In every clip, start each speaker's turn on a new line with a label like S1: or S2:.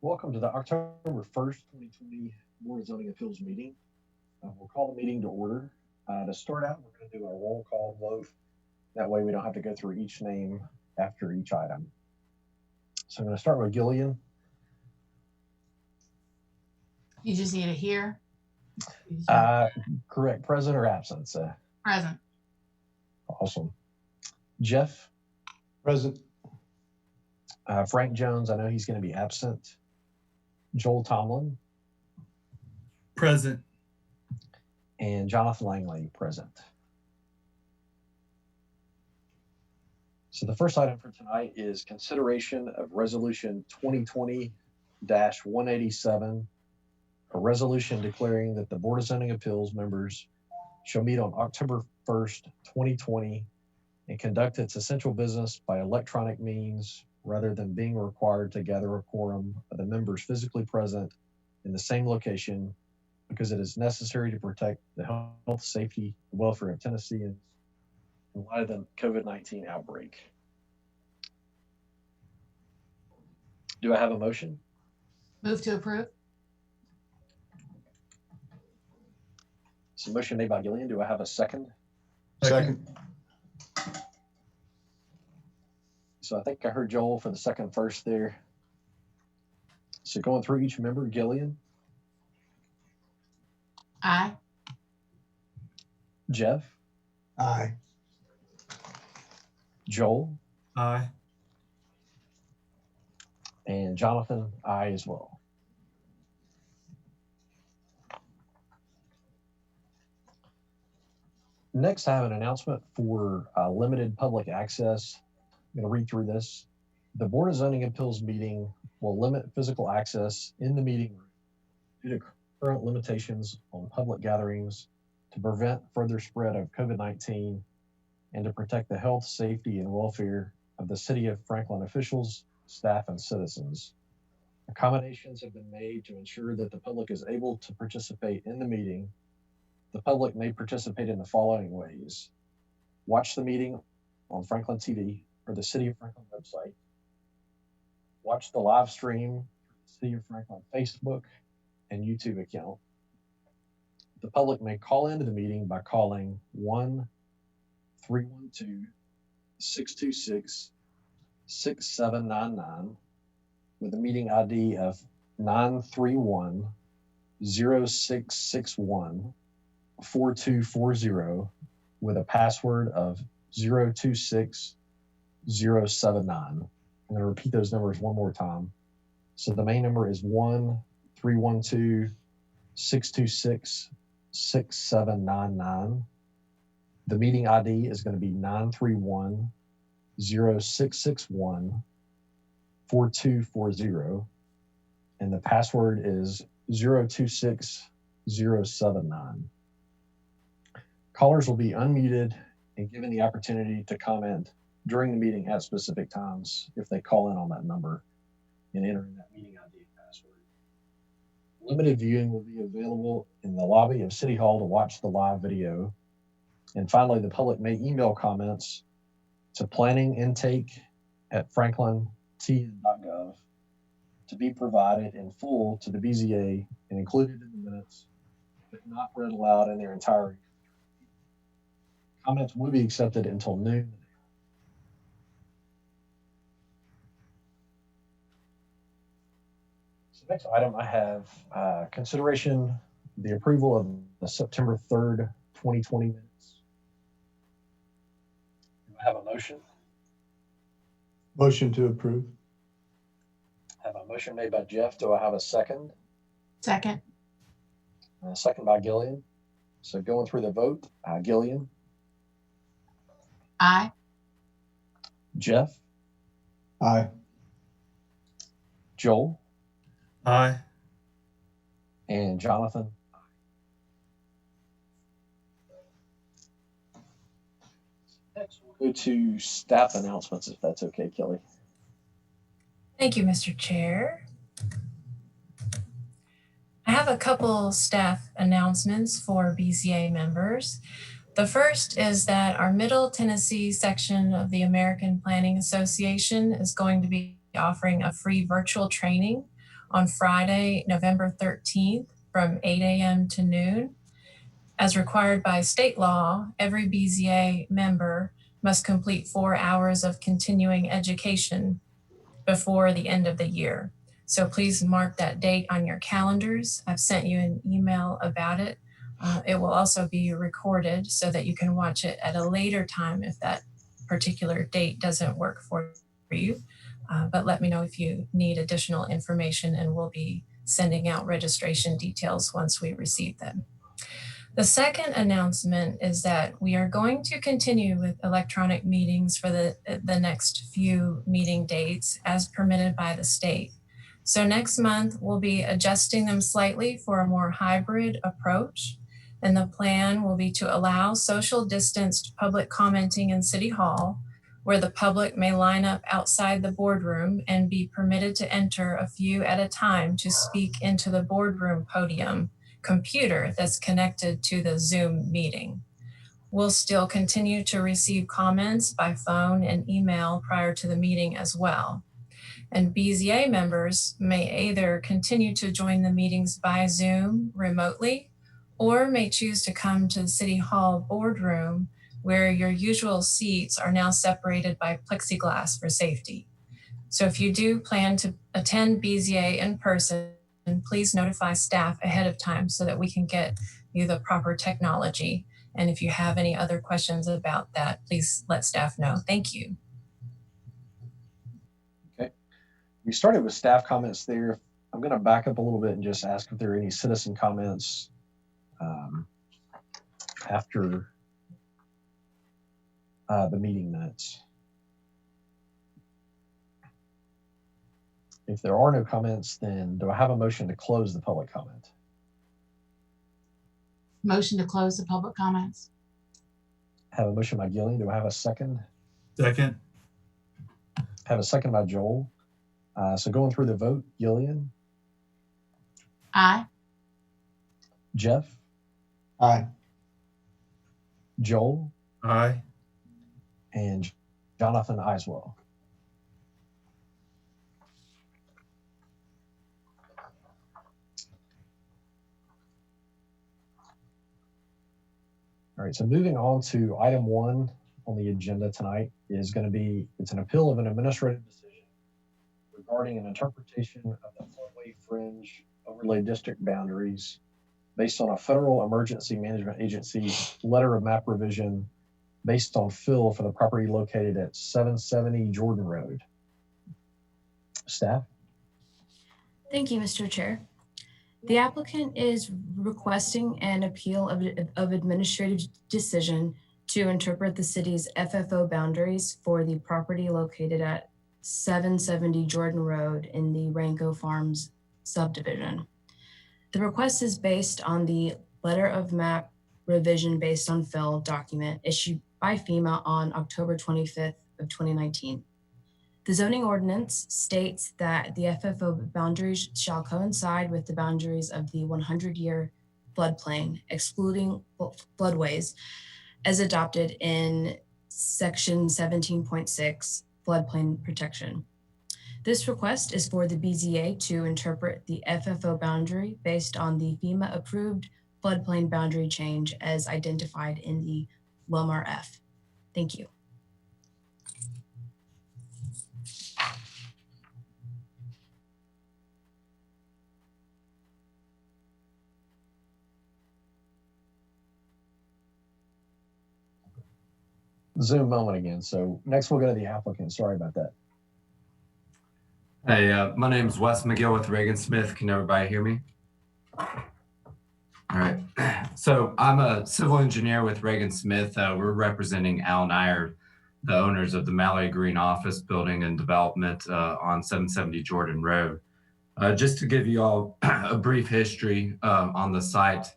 S1: Welcome to the October 1st, 2020 Board of Zoning Appeals meeting. We'll call the meeting to order. To start out, we're going to do a roll call vote. That way we don't have to go through each name after each item. So I'm going to start with Gillian.
S2: You just need to hear.
S1: Correct. Present or absent?
S2: Present.
S1: Awesome. Jeff?
S3: Present.
S1: Frank Jones, I know he's going to be absent. Joel Tomlin?
S3: Present.
S1: And Jonathan Langley, present. So the first item for tonight is consideration of Resolution 2020-187, a resolution declaring that the Board of Zoning Appeals members shall meet on October 1st, 2020, and conduct its essential business by electronic means rather than being required to gather a quorum of the members physically present in the same location, because it is necessary to protect the health, safety, and welfare of Tennesseans in light of the COVID-19 outbreak. Do I have a motion?
S2: Move to approve.
S1: So motion made by Gillian. Do I have a second?
S3: Second.
S1: So I think I heard Joel for the second first there. So going through each member, Gillian.
S2: Aye.
S1: Jeff.
S3: Aye.
S1: Joel.
S3: Aye.
S1: And Jonathan, aye as well. Next, I have an announcement for limited public access. I'm going to read through this. The Board of Zoning Appeals meeting will limit physical access in the meeting room due to current limitations on public gatherings to prevent further spread of COVID-19 and to protect the health, safety, and welfare of the City of Franklin officials, staff, and citizens. Accommodations have been made to ensure that the public is able to participate in the meeting. The public may participate in the following ways: watch the meeting on Franklin TV or the City of Franklin website, watch the live stream through the City of Franklin Facebook and YouTube account. The public may call into the meeting by calling 1-312-626-6799 with a meeting ID of 931-0661-4240 with a password of 026079. I'm going to repeat those numbers one more time. So the main number is 1-312-626-6799. The meeting ID is going to be 931-0661-4240. And the password is 026079. Callers will be unmuted and given the opportunity to comment during the meeting at specific times if they call in on that number and enter in that meeting ID and password. Limited viewing will be available in the lobby of City Hall to watch the live video. And finally, the public may email comments to planningintake@franklintn.gov to be provided in full to the BZA and included in the minutes, but not read aloud in their entirety. Comments will be accepted until noon. So next item I have consideration the approval of the September 3rd, 2020 minutes. Do I have a motion?
S3: Motion to approve.
S1: I have a motion made by Jeff. Do I have a second?
S2: Second.
S1: And a second by Gillian. So going through the vote, Gillian.
S2: Aye.
S1: Jeff.
S3: Aye.
S1: Joel.
S3: Aye.
S1: And Jonathan. Next, we'll go to staff announcements, if that's okay, Kelly.
S4: Thank you, Mr. Chair. I have a couple staff announcements for BZA members. The first is that our Middle Tennessee section of the American Planning Association is going to be offering a free virtual training on Friday, November 13th from 8 a.m. to noon. As required by state law, every BZA member must complete 4 hours of continuing education before the end of the year. So please mark that date on your calendars. I've sent you an email about it. It will also be recorded so that you can watch it at a later time if that particular date doesn't work for you. But let me know if you need additional information, and we'll be sending out registration details once we receive them. The second announcement is that we are going to continue with electronic meetings for the next few meeting dates as permitted by the state. So next month, we'll be adjusting them slightly for a more hybrid approach. And the plan will be to allow social distanced public commenting in City Hall, where the public may line up outside the boardroom and be permitted to enter a few at a time to speak into the boardroom podium computer that's connected to the Zoom meeting. We'll still continue to receive comments by phone and email prior to the meeting as well. And BZA members may either continue to join the meetings by Zoom remotely, or may choose to come to the City Hall boardroom, where your usual seats are now separated by plexiglass for safety. So if you do plan to attend BZA in person, please notify staff ahead of time so that we can get you the proper technology. And if you have any other questions about that, please let staff know. Thank you.
S1: Okay. We started with staff comments there. I'm going to back up a little bit and just ask if there are any citizen comments after the meeting minutes. If there are no comments, then do I have a motion to close the public comment?
S2: Motion to close the public comments.
S1: Have a motion by Gillian. Do I have a second?
S3: Second.
S1: Have a second by Joel. So going through the vote, Gillian,
S2: Aye.
S1: Jeff,
S3: Aye.
S1: Joel,
S3: Aye.
S1: and Jonathan Eiswell. All right, so moving on to item 1 on the agenda tonight is going to be, it's an appeal of an administrative decision regarding an interpretation of the floodway fringe overlay district boundaries based on a Federal Emergency Management Agency letter of map revision based on fill for the property located at 770 Jordan Road. Staff?
S5: Thank you, Mr. Chair. The applicant is requesting an appeal of administrative decision to interpret the city's FFO boundaries for the property located at 770 Jordan Road in the Ranco Farms subdivision. The request is based on the letter of map revision based on fill document issued by FEMA on October 25th of 2019. The zoning ordinance states that the FFO boundaries shall coincide with the boundaries of the 100-year floodplain, excluding floodways, as adopted in section 17.6, floodplain protection. This request is for the BZA to interpret the FFO boundary based on the FEMA-approved floodplain boundary change as identified in the LOMAR-F. Thank you.
S1: Zoom moment again. So next we'll go to the applicant. Sorry about that.
S6: Hey, my name is Wes McGill with Reagan Smith. Can everybody hear me? All right. So I'm a civil engineer with Reagan Smith. We're representing Al and I are the owners of the Mallory Green office building and development on 770 Jordan Road. Just to give you all a brief history on the site,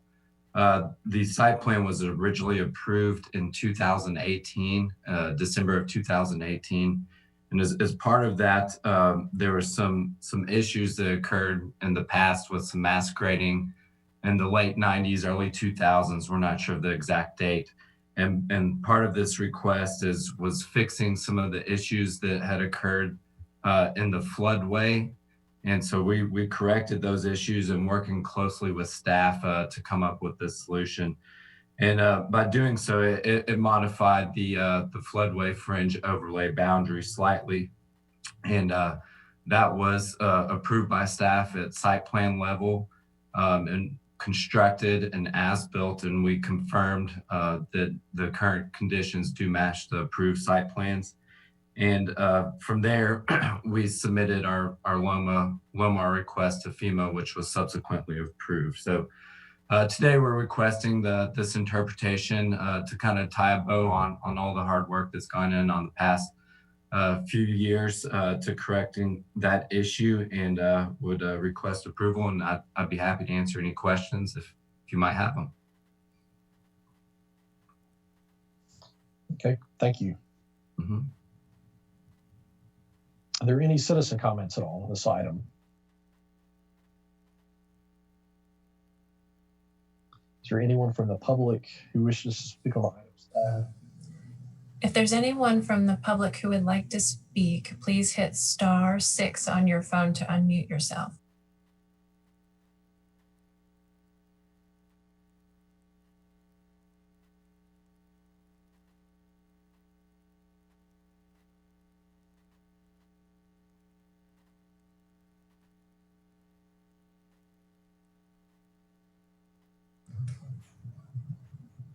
S6: the site plan was originally approved in 2018, December of 2018. And as part of that, there were some issues that occurred in the past with some mass grading in the late 90s, early 2000s. We're not sure of the exact date. And part of this request was fixing some of the issues that had occurred in the floodway And so we corrected those issues and working closely with staff to come up with this solution. And by doing so, it modified the floodway fringe overlay boundary slightly. And that was approved by staff at site plan level and constructed and as-built. And we confirmed that the current conditions do match the approved site plans. And from there, we submitted our LOMAR request to FEMA, which was subsequently approved. So today we're requesting this interpretation to kind of tie a bow on all the hard work that's gone in on the past few years to correcting that issue, and would request approval. And I'd be happy to answer any questions if you might have them.
S1: Okay, thank you.
S6: Mm-hmm.
S1: Are there any citizen comments at all on this item? Is there anyone from the public who wishes to speak on the item?
S4: If there's anyone from the public who would like to speak, please hit *6 on your phone to unmute yourself.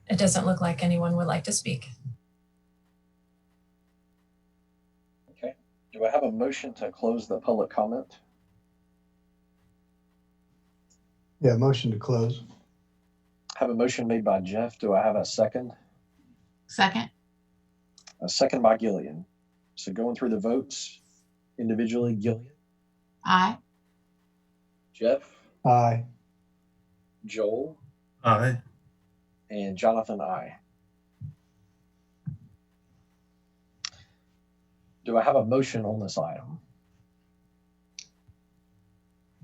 S4: It doesn't look like anyone would like to speak.
S1: Okay, do I have a motion to close the public comment?
S3: Yeah, motion to close.
S1: I have a motion made by Jeff. Do I have a second?
S2: Second.
S1: A second by Gillian. So going through the votes individually, Gillian,
S2: Aye.
S1: Jeff,
S3: Aye.
S1: Joel,
S3: Aye.
S1: and Jonathan, aye. Do I have a motion on this item?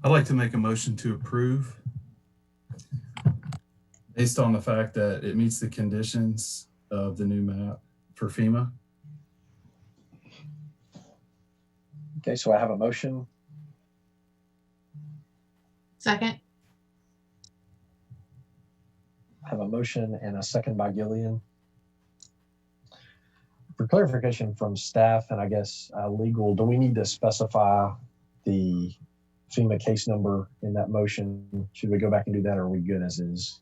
S7: I'd like to make a motion to approve based on the fact that it meets the conditions of the new map for FEMA.
S1: Okay, so I have a motion.
S2: Second.
S1: I have a motion and a second by Gillian. For clarification from staff and I guess legal, do we need to specify the FEMA case number in that motion? Should we go back and do that, or are we good as is?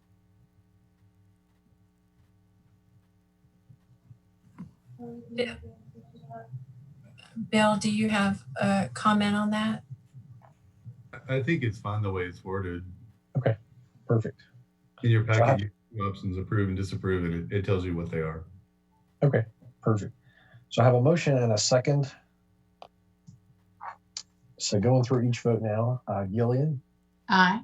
S4: Bill, do you have a comment on that?
S8: I think it's fine the way it's worded.
S1: Okay, perfect.
S8: In your packet, you have two options, approve and disapprove, and it tells you what they are.
S1: Okay, perfect. So I have a motion and a second. So going through each vote now, Gillian,
S2: Aye.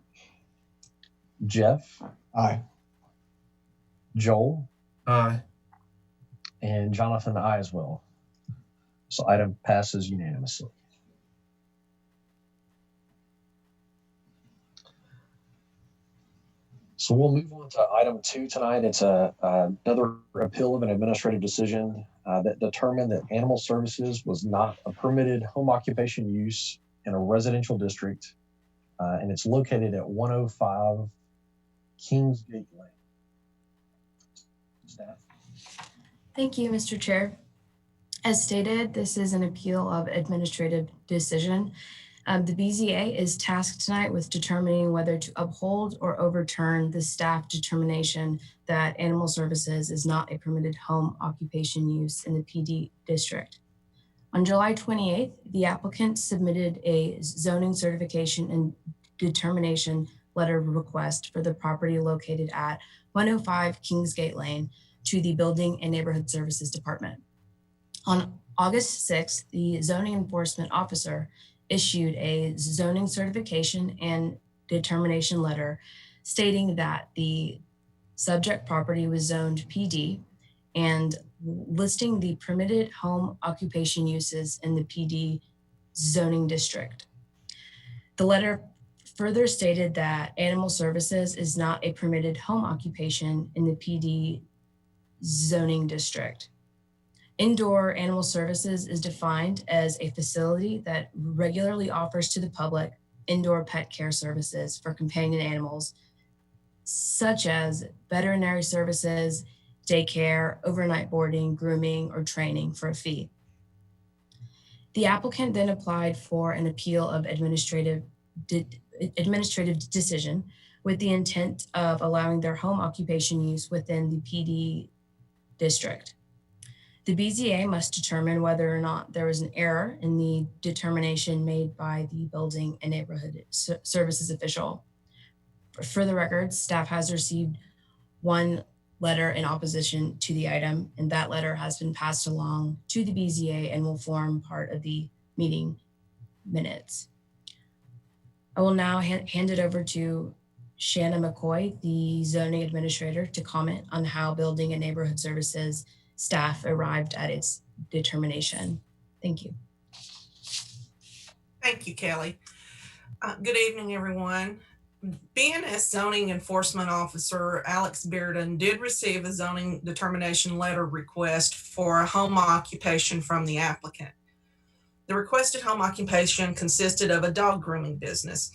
S1: Jeff,
S3: Aye.
S1: Joel,
S7: Aye.
S1: and Jonathan, aye as well. So item passes unanimously. So we'll move on to item 2 tonight. It's another appeal of an administrative decision that determined that Animal Services was not a permitted home occupation use in a residential district, and it's located at 105 Kingsgate Lane. Staff.
S5: Thank you, Mr. Chair. As stated, this is an appeal of administrative decision. The BZA is tasked tonight with determining whether to uphold or overturn the staff determination that Animal Services is not a permitted home occupation use in the PD district. On July 28th, the applicant submitted a zoning certification and determination letter of request for the property located at 105 Kingsgate Lane to the Building and Neighborhood Services Department. On August 6th, the zoning enforcement officer issued a zoning certification and determination letter stating that the subject property was zoned PD and listing the permitted home occupation uses in the PD zoning district. The letter further stated that Animal Services is not a permitted home occupation in the PD zoning district. Indoor animal services is defined as a facility that regularly offers to the public indoor pet care services for companion animals, such as veterinary services, daycare, overnight boarding, grooming, or training for a fee. The applicant then applied for an appeal of administrative decision with the intent of allowing their home occupation use within the PD district. The BZA must determine whether or not there was an error in the determination made by the Building and Neighborhood Services official. For the record, staff has received one letter in opposition to the item, and that letter has been passed along to the BZA and will form part of the meeting minutes. I will now hand it over to Shanna McCoy, the zoning administrator, to comment on how Building and Neighborhood Services staff arrived at its determination. Thank you.
S9: Thank you, Kelly. Good evening, everyone. Being a zoning enforcement officer, Alex Bearden did receive a zoning determination letter request for a home occupation from the applicant. The requested home occupation consisted of a dog grooming business.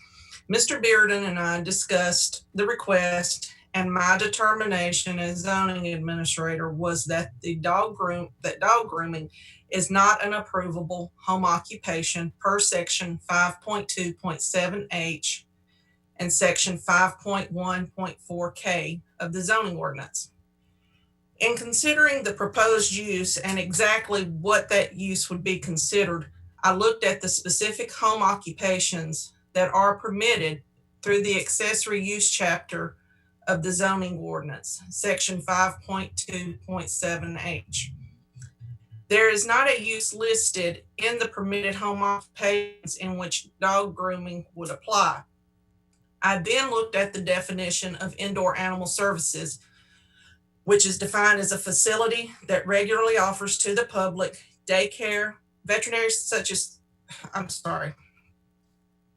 S9: Mr. Bearden and I discussed the request, and my determination as zoning administrator was that dog grooming is not an approvable home occupation per section 5.2.7H and section 5.1.4K of the zoning ordinance. In considering the proposed use and exactly what that use would be considered, I looked at the specific home occupations that are permitted through the accessory use chapter of the zoning ordinance, section 5.2.7H. There is not a use listed in the permitted home occupations in which dog grooming would apply. I then looked at the definition of indoor animal services, which is defined as a facility that regularly offers to the public daycare, veterinary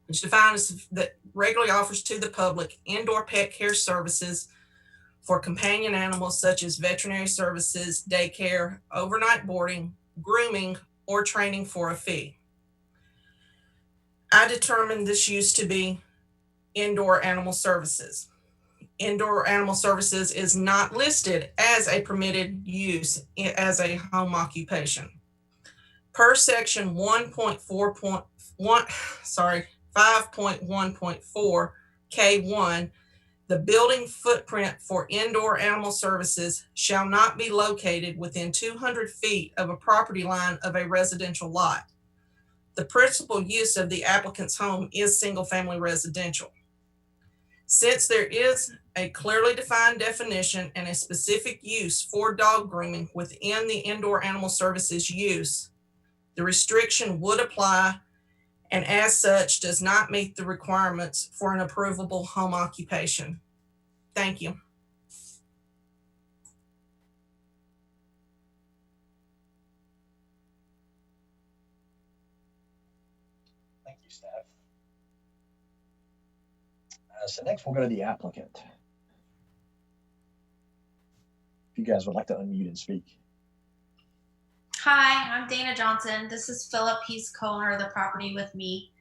S9: it's defined as that regularly offers to the public indoor pet care services for companion animals such as veterinary services, daycare, overnight boarding, grooming, or training for a fee. I determined this use to be indoor animal services. Indoor animal services is not listed as a permitted use as a home occupation. Per section 5.1.4 K1, the building footprint for indoor animal services shall not be located within 200 feet of a property line of a residential lot. The principal use of the applicant's home is single-family residential. Since there is a clearly defined definition and a specific use for dog grooming within the indoor animal services use, the restriction would apply and as such does not meet the requirements for an approvable home occupation. Thank you.
S1: Thank you, staff. So next we'll go to the applicant. If you guys would like to unmute and speak.
S10: Hi, I'm Dana Johnson. This is Philip. He's co-owner of the property with me.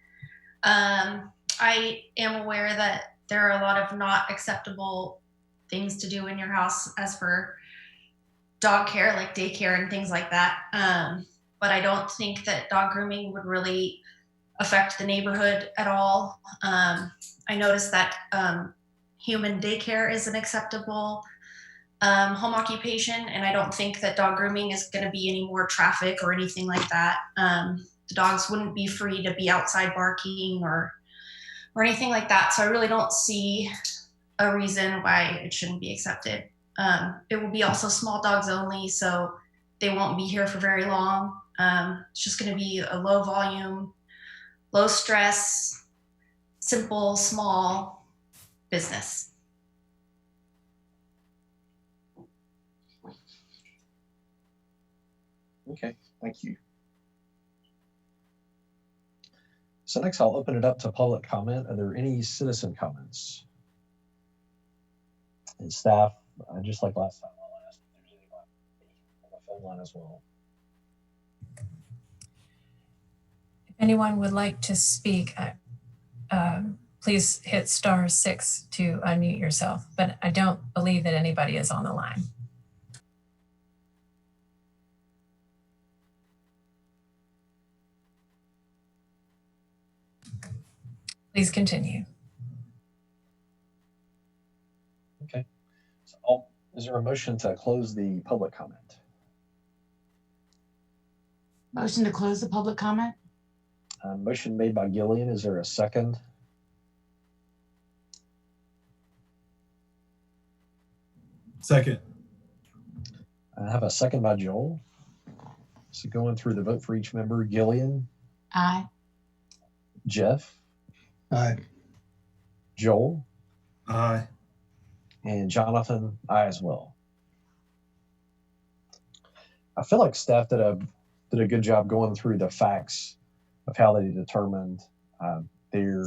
S10: I am aware that there are a lot of not acceptable things to do in your house as for dog care, like daycare and things like that. But I don't think that dog grooming would really affect the neighborhood at all. I noticed that human daycare is an acceptable home occupation, and I don't think that dog grooming is going to be any more traffic or anything like that. The dogs wouldn't be free to be outside barking or anything like that. So I really don't see a reason why it shouldn't be accepted. It will be also small dogs only, so they won't be here for very long. It's just going to be a low volume, low stress, simple, small business.
S1: Okay, thank you. So next I'll open it up to public comment. Are there any citizen comments? And staff, just like last time, I'll ask if there's anybody on the phone line as well.
S4: anyone would like to speak, please hit *6 to unmute yourself, but I don't believe that anybody is on the line. Please continue.
S1: Okay. So is there a motion to close the public comment?
S2: Motion to close the public comment?
S1: Motion made by Gillian. Is there a second?
S7: Second.
S1: I have a second by Joel. So going through the vote for each member, Gillian,
S2: Aye.
S1: Jeff,
S3: Aye.
S1: Joel,
S7: Aye.
S1: and Jonathan, I as well. I feel like staff did a good job going through the facts of how they determined their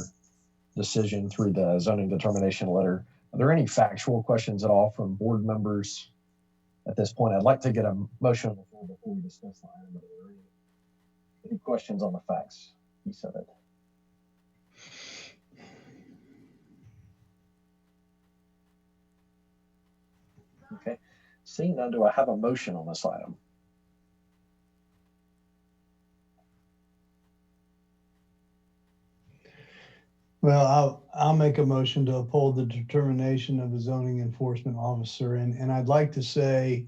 S1: decision through the zoning determination letter. Are there any factual questions at all from board members at this point? I'd like to get a motion on the floor before we discuss the item. Are there any questions on the facts? You said it. Okay. Seeing none, do I have a motion on this item?
S3: Well, I'll make a motion to uphold the determination of the zoning enforcement officer. And I'd like to say,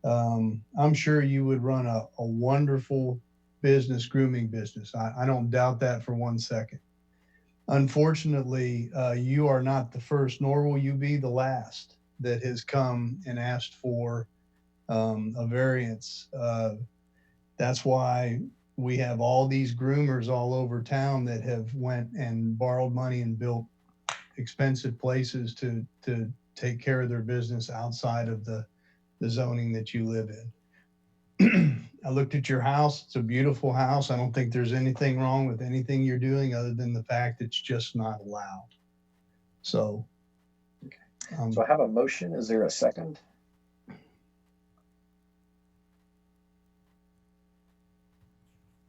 S3: I'm sure you would run a wonderful business, grooming business. I don't doubt that for 1 second. Unfortunately, you are not the first, nor will you be the last that has come and asked for a variance. That's why we have all these groomers all over town that have went and borrowed money and built expensive places to take care of their business outside of the zoning that you live in. I looked at your house. It's a beautiful house. I don't think there's anything wrong with anything you're doing other than the fact it's just not allowed. So,
S1: So I have a motion. Is there a second?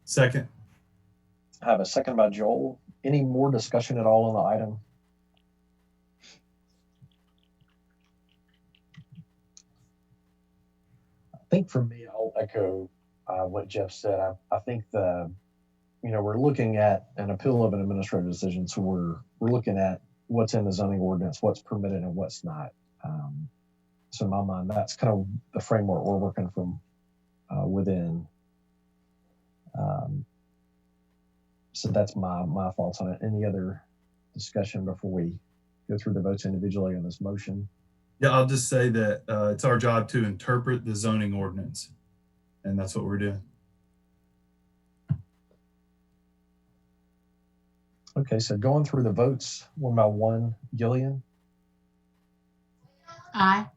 S7: Second.
S1: I have a second by Joel. Any more discussion at all on the item? I think for me, I'll echo what Jeff said. I think we're looking at an appeal of an administrative decision. So we're looking at what's in the zoning ordinance, what's permitted and what's not. So in my mind, that's kind of the framework we're working from within. So that's my thoughts on it. Any other discussion before we go through the votes individually on this motion?
S7: Yeah, I'll just say that it's our job to interpret the zoning ordinance, and that's what we're doing.
S1: Okay, so going through the votes one by one, Gillian,
S2: Aye.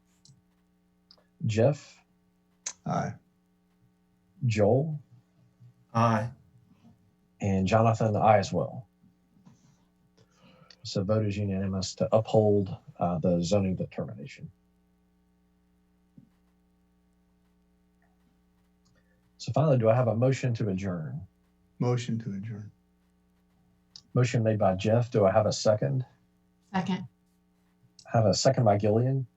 S1: Jeff,
S3: aye.
S1: Joel,
S7: Aye.
S1: and Jonathan, I as well. So vote is unanimous to uphold the zoning determination. So finally, do I have a motion to adjourn?
S3: Motion to adjourn.
S1: Motion made by Jeff. Do I have a second?
S2: Second.
S1: I have a second by Gillian.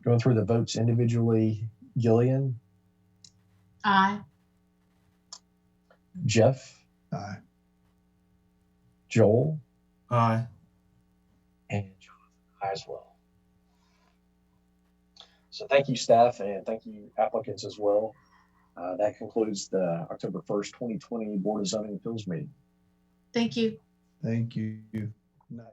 S1: Going through the votes individually, Gillian,
S2: Aye.
S1: Jeff,
S3: Aye.
S1: Joel,
S7: Aye.
S1: and Jonathan, I as well. So thank you, staff, and thank you, applicants as well. That concludes the October 1st, 2020 Board of Zoning Appeals meeting.
S2: Thank you.
S3: Thank you. Night.